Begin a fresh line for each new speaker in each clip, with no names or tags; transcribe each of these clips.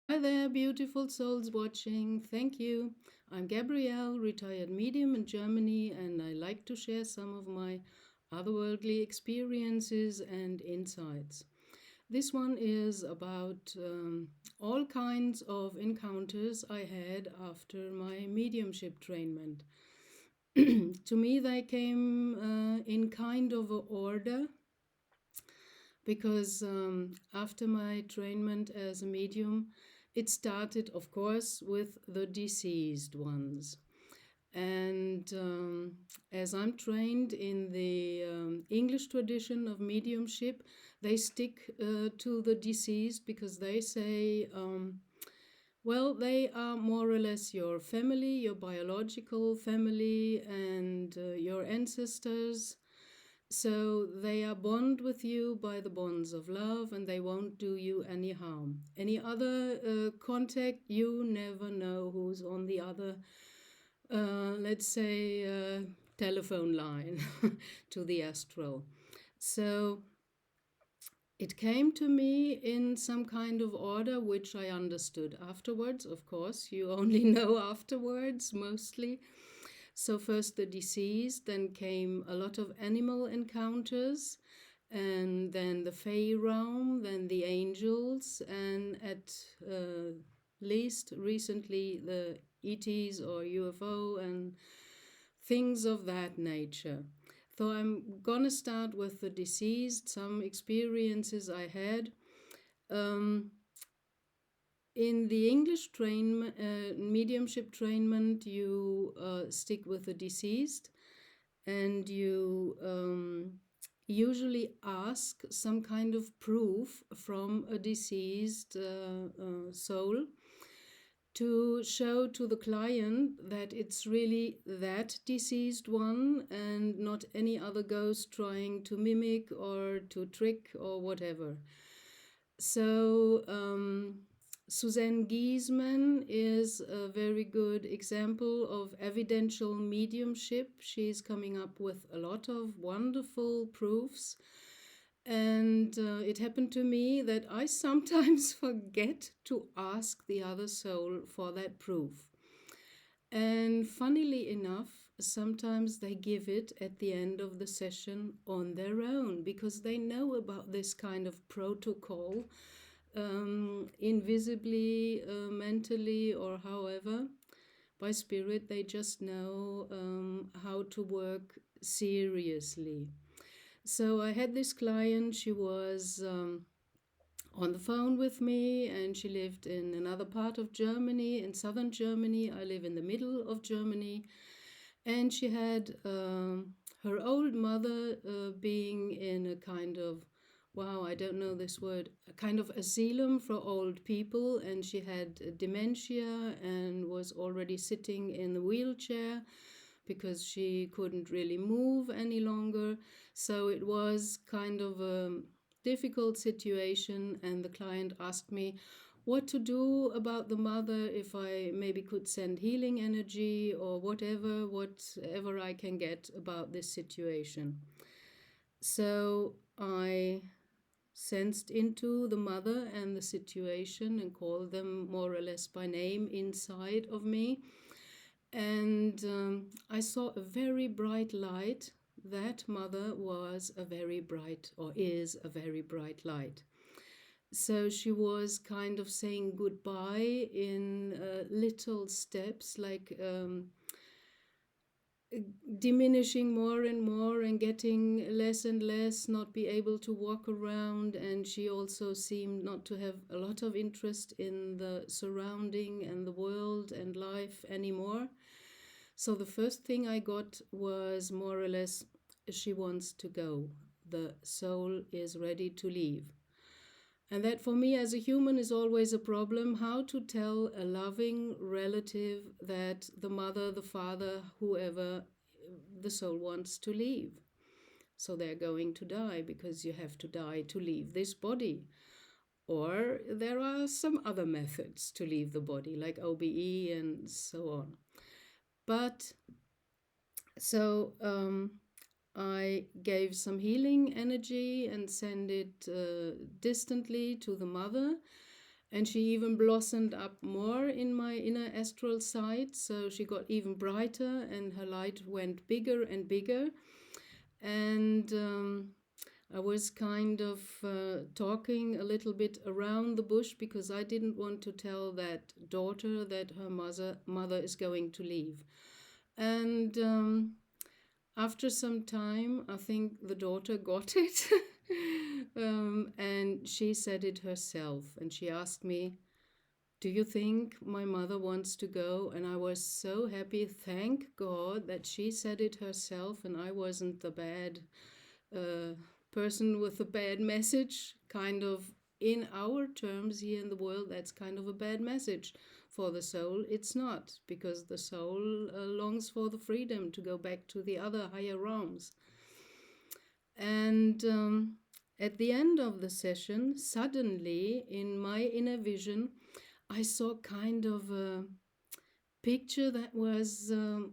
Hi there, beautiful souls watching. Thank you. I'm Gabrielle, retired medium in Germany, and I like to share some of my otherworldly experiences and insights. This one is about all kinds of encounters I had after my mediumship trainment. To me, they came in kind of a order because after my trainment as a medium, it started, of course, with the deceased ones. And as I'm trained in the English tradition of mediumship, they stick to the deceased because they say, well, they are more or less your family, your biological family, and your ancestors. So they are bond with you by the bonds of love and they won't do you any harm. Any other contact, you never know who's on the other, let's say, telephone line to the astral. So it came to me in some kind of order, which I understood afterwards. Of course, you only know afterwards mostly. So, first the disease, then came a lot of animal encounters, and then the Fey realm, then the angels, and at least recently the ETs or UFO and things of that nature. So I'm gonna start with the deceased, some experiences I had. Um, in the English mediumship trainment, you stick with the deceased and you usually ask some kind of proof from a deceased soul to show to the client that it's really that deceased one and not any other ghost trying to mimic or to trick or whatever. So, Suzanne Giesman is a very good example of evidential mediumship. She's coming up with a lot of wonderful proofs. And it happened to me that I sometimes forget to ask the other soul for that proof. And funnily enough, sometimes they give it at the end of the session on their own because they know about this kind of protocol, invisibly, mentally, or however. By spirit, they just know how to work seriously. So I had this client, she was on the phone with me, and she lived in another part of Germany, in southern Germany. I live in the middle of Germany. And she had her old mother being in a kind of, wow, I don't know this word, a kind of asylum for old people. And she had dementia and was already sitting in the wheelchair because she couldn't really move any longer. So it was kind of a difficult situation, and the client asked me what to do about the mother, if I maybe could send healing energy or whatever I can get about this situation. So I sensed into the mother and the situation and called them more or less by name inside of me. And I saw a very bright light. That mother was a very bright, or is a very bright light. So she was kind of saying goodbye in little steps, like diminishing more and more and getting less and less, not be able to walk around. And she also seemed not to have a lot of interest in the surrounding and the world and life anymore. So the first thing I got was more or less, she wants to go. The soul is ready to leave. And that for me as a human is always a problem, how to tell a loving relative that the mother, the father, whoever, the soul wants to leave. So they're going to die because you have to die to leave this body. Or there are some other methods to leave the body, like OBE and so on. But so I gave some healing energy and sent it distantly to the mother. And she even blossomed up more in my inner astral side. So she got even brighter and her light went bigger and bigger. And I was kind of talking a little bit around the bush because I didn't want to tell that daughter that her mother is going to leave. And after some time, I think the daughter got it. And she said it herself. And she asked me, "Do you think my mother wants to go?" And I was so happy. Thank God that she said it herself and I wasn't the bad uh, person with a bad message. Kind of, in our terms here in the world, that's kind of a bad message. For the soul, it's not, because the soul longs for the freedom to go back to the other higher realms. And at the end of the session, suddenly in my inner vision, I saw kind of a picture that was a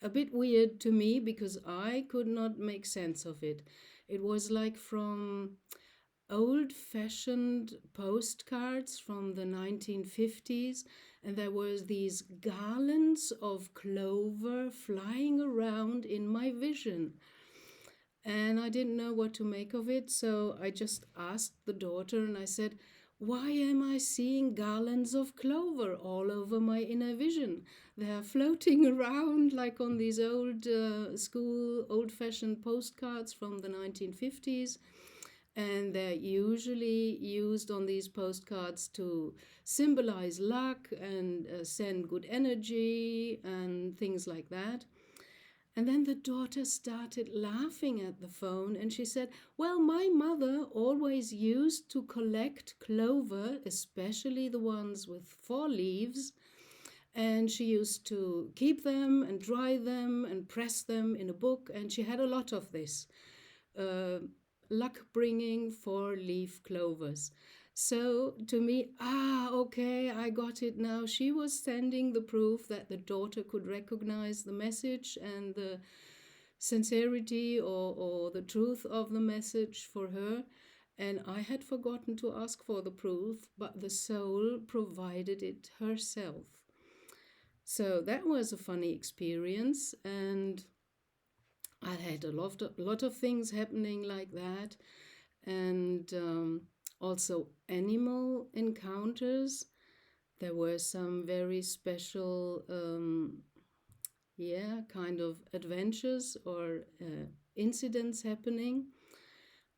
bit weird to me because I could not make sense of it. It was like from old-fashioned postcards from the 1950s, and there was these garlands of clover flying around in my vision. And I didn't know what to make of it, so I just asked the daughter and I said, "Why am I seeing garlands of clover all over my inner vision? They're floating around like on these old-fashioned postcards from the 1950s. And they're usually used on these postcards to symbolize luck and send good energy and things like that." And then the daughter started laughing at the phone and she said, "Well, my mother always used to collect clover, especially the ones with 4 leaves, and she used to keep them and dry them and press them in a book, and she had a lot of this uh, luck bringing 4-leaf clovers." So to me, okay, I got it now. She was sending the proof that the daughter could recognize the message and the sincerity or the truth of the message for her. And I had forgotten to ask for the proof, but the soul provided it herself. So that was a funny experience. And I had a lot of things happening like that. And also animal encounters. There were some very special, kind of adventures or incidents happening.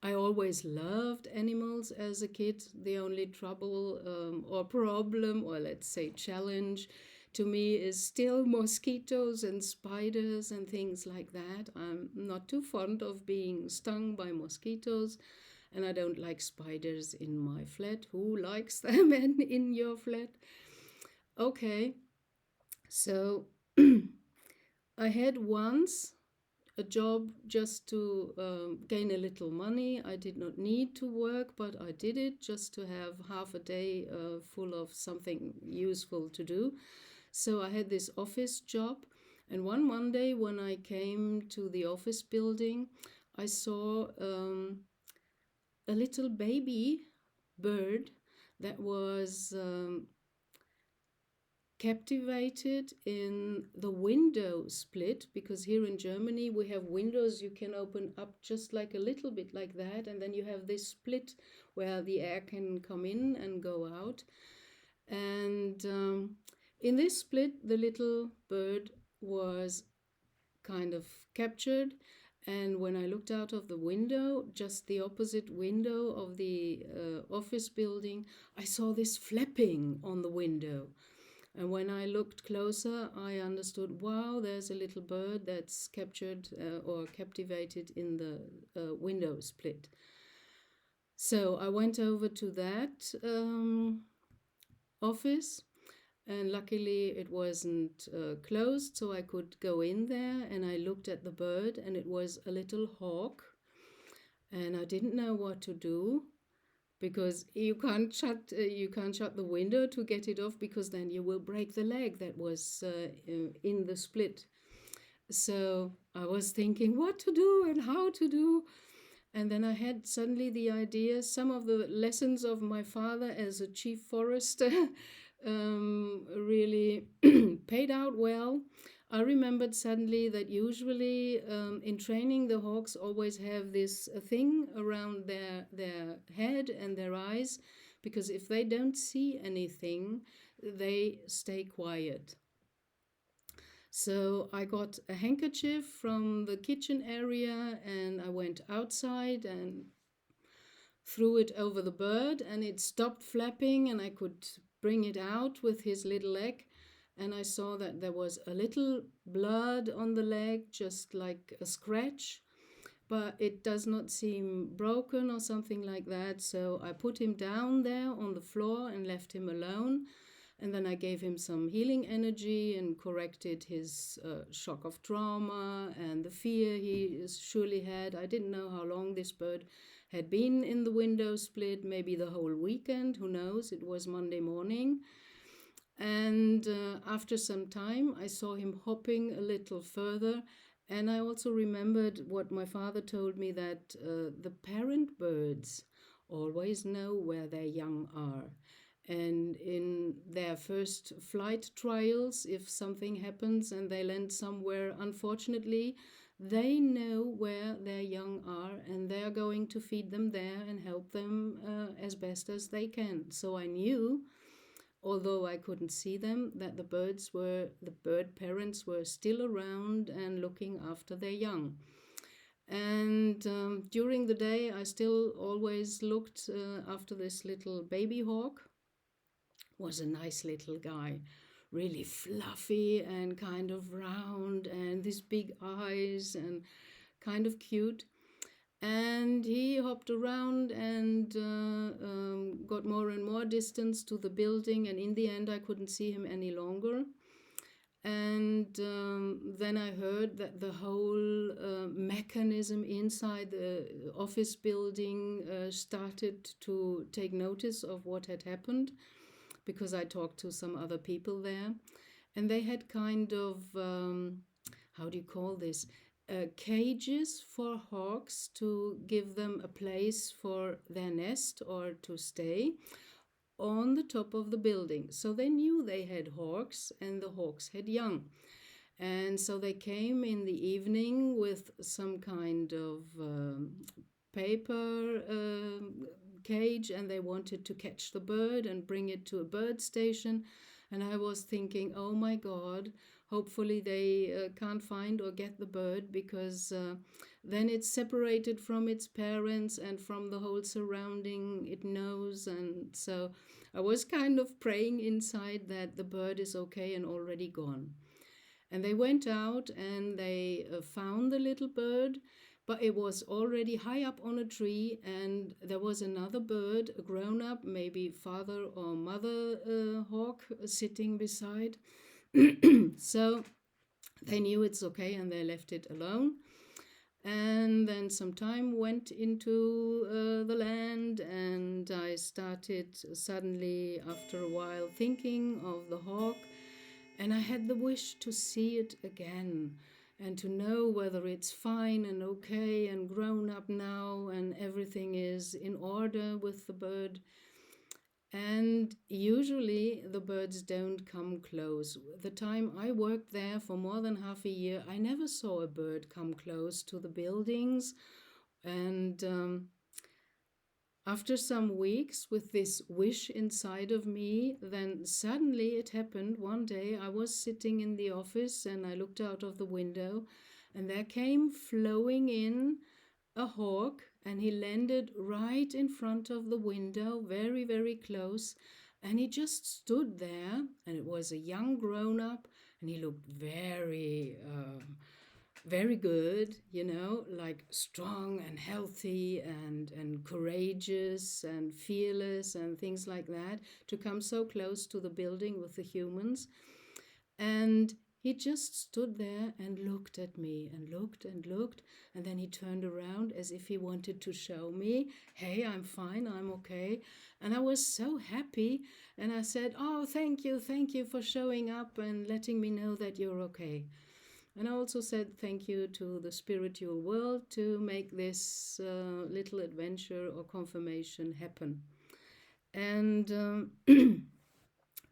I always loved animals as a kid. The only trouble or problem, or let's say challenge, to me is still mosquitoes and spiders and things like that. I'm not too fond of being stung by mosquitoes, and I don't like spiders in my flat. Who likes them in your flat? Okay, so I had once a job just to gain a little money. I did not need to work, but I did it just to have half a day full of something useful to do. So I had this office job, and one Monday when I came to the office building, I saw a little baby bird that was captivated in the window split, because here in Germany we have windows you can open up just like a little bit like that, and then you have this split where the air can come in and go out. And in this split, the little bird was kind of captured. And when I looked out of the window, just the opposite window of the office building, I saw this flapping on the window. And when I looked closer, I understood, wow, there's a little bird that's captured or captivated in the window split. So I went over to that office, and luckily it wasn't closed, so I could go in there, and I looked at the bird, and it was a little hawk. And I didn't know what to do, because you can't shut the window to get it off, because then you will break the leg that was in the split. So I was thinking what to do and how to do, And then I had suddenly the idea, some of the lessons of my father as a chief forester really paid out well. I remembered suddenly that usually in training, the hawks always have this thing around their head and their eyes, because if they don't see anything, they stay quiet. So I got a handkerchief from the kitchen area and I went outside and threw it over the bird, and it stopped flapping and I could bring it out with his little leg. And I saw that there was a little blood on the leg, just like a scratch, but it does not seem broken or something like that. So I put him down there on the floor and left him alone. And then I gave him some healing energy and corrected his shock of trauma and the fear he surely had. I didn't know how long this bird had been in the window split, maybe the whole weekend, who knows? It was Monday morning. And after some time, I saw him hopping a little further. And I also remembered what my father told me, that the parent birds always know where their young are. And in their first flight trials, if something happens and they land somewhere, unfortunately, they know where their young are and they're going to feed them there and help them as best as they can. So I knew, although I couldn't see them, that the bird parents were still around and looking after their young. And during the day, I still always looked after this little baby hawk. Was a nice little guy, really fluffy and kind of round, and these big eyes and kind of cute. And he hopped around and got more and more distance to the building, and in the end I couldn't see him any longer. And then I heard that the whole mechanism inside the office building started to take notice of what had happened, because I talked to some other people there. And they had kind of, how do you call this? Cages for hawks to give them a place for their nest or to stay on the top of the building. So they knew they had hawks and the hawks had young. And so they came in the evening with some kind of paper cage, and they wanted to catch the bird and bring it to a bird station. And I was thinking, oh my God, hopefully they can't find or get the bird, because then it's separated from its parents and from the whole surrounding it knows. And so I was kind of praying inside that the bird is okay and already gone. And they went out and they found the little bird, but it was already high up on a tree, and there was another bird, a grown up, maybe father or mother hawk, sitting beside. So they knew it's okay and they left it alone. And then some time went into the land, and I started suddenly, after a while, thinking of the hawk. And I had the wish to see it again and to know whether it's fine and okay and grown up now and everything is in order with the bird. And usually the birds don't come close. The time I worked there for more than half a year, I never saw a bird come close to the buildings. And after some weeks with this wish inside of me, then suddenly it happened. One day I was sitting in the office and I looked out of the window, and there came flowing in a hawk, and he landed right in front of the window, very, very close. And he just stood there, and it was a young grown up, and he looked very good, like strong and healthy and courageous and fearless and things like that, to come so close to the building with the humans. And he just stood there and looked at me and looked and looked, and then he turned around as if he wanted to show me, hey, I'm fine, I'm okay. And I was so happy, and I said, oh, thank you for showing up and letting me know that you're okay. And I also said thank you to the spiritual world to make this little adventure or confirmation happen. And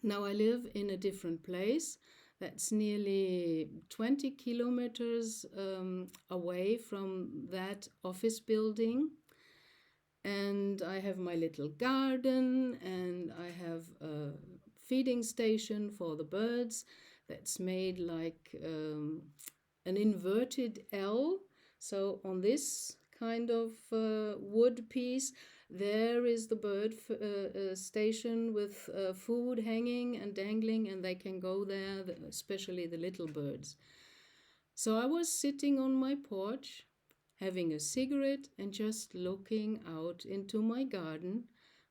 now I live in a different place that's nearly 20 kilometers away from that office building. And I have my little garden, and I have a feeding station for the birds that's made like an inverted L. So on this kind of wood piece, there is the bird station with food hanging and dangling, and they can go there, especially the little birds. So I was sitting on my porch, having a cigarette and just looking out into my garden,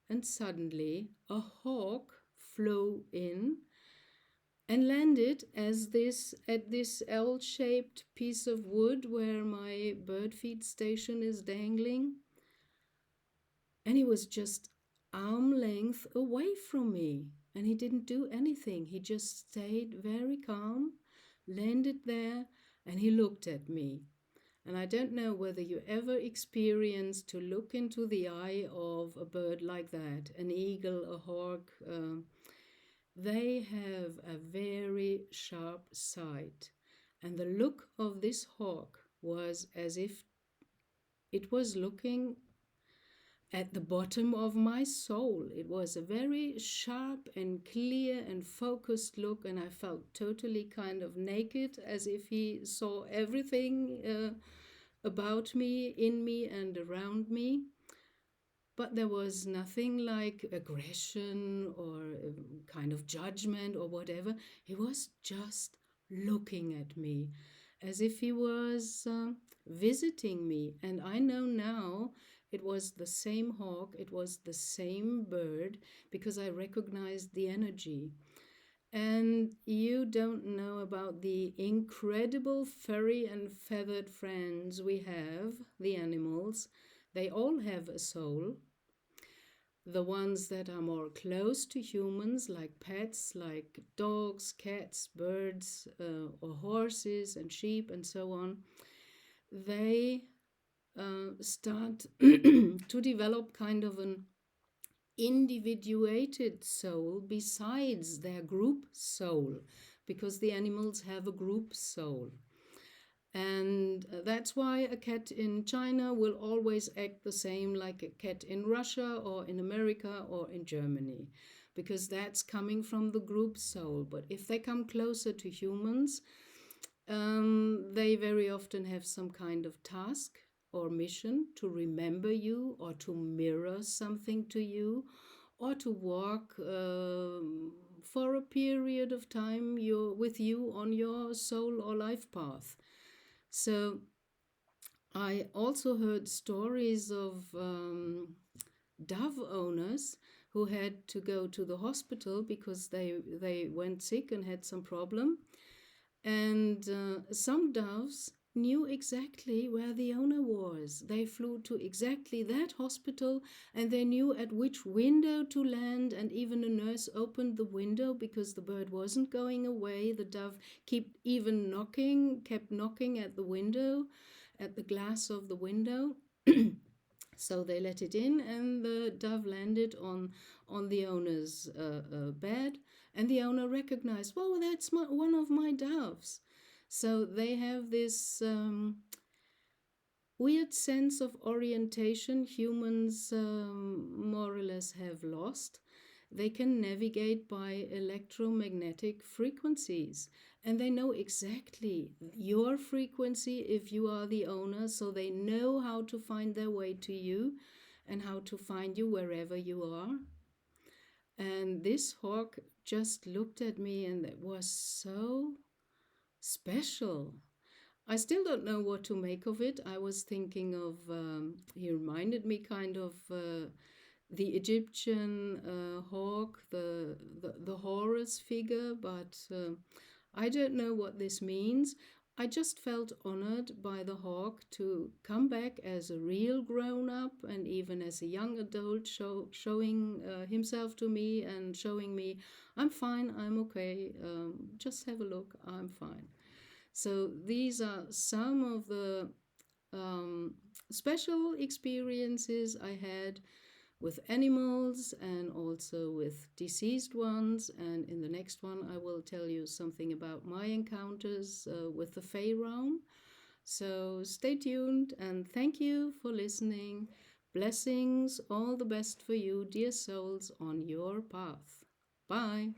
and suddenly a hawk flew in and landed at this L-shaped piece of wood where my bird feed station is dangling. And he was just arm length away from me, and he didn't do anything. He just stayed very calm, landed there, and he looked at me. And I don't know whether you ever experienced to look into the eye of a bird like that, an eagle, a hawk. They have a very sharp sight. And the look of this hawk was as if it was looking at the bottom of my soul. It was a very sharp and clear and focused look, and I felt totally kind of naked, as if he saw everything about me, in me, and around me. But there was nothing like aggression or kind of judgment or whatever. He was just looking at me as if he was visiting me. And I know now it was the same hawk, it was the same bird, because I recognized the energy. And you don't know about the incredible furry and feathered friends we have, the animals. They all have a soul. The ones that are more close to humans, like pets, like dogs, cats, birds, or horses and sheep and so on, they start to develop kind of an individuated soul besides their group soul, because the animals have a group soul. And that's why a cat in China will always act the same like a cat in Russia or in America or in Germany, because that's coming from the group soul. But if they come closer to humans, they very often have some kind of task or mission to remember you or to mirror something to you or to walk for a period of time with you on your soul or life path. So I also heard stories of dove owners who had to go to the hospital because they went sick and had some problem. And some doves knew exactly where the owner was. They flew to exactly that hospital, and they knew at which window to land, and even a nurse opened the window because the bird wasn't going away. The dove kept knocking at the window, at the glass of the window. So they let it in, and the dove landed on the owner's bed, and the owner recognized, well, that's one of my doves. So they have this weird sense of orientation humans more or less have lost. They can navigate by electromagnetic frequencies, and they know exactly your frequency if you are the owner, so they know how to find their way to you and how to find you wherever you are. And this hawk just looked at me, and it was so special. I still don't know what to make of it. I was thinking of, he reminded me kind of the Egyptian hawk, the Horus figure, but I don't know what this means. I just felt honored by the hawk to come back as a real grown up and even as a young adult, showing himself to me and showing me, I'm fine, I'm okay, just have a look, I'm fine. So these are some of the um, special experiences I had with animals and also with deceased ones. And in the next one, I will tell you something about my encounters with the Fey realm. So stay tuned and thank you for listening. Blessings, all the best for you, dear souls, on your path. Bye.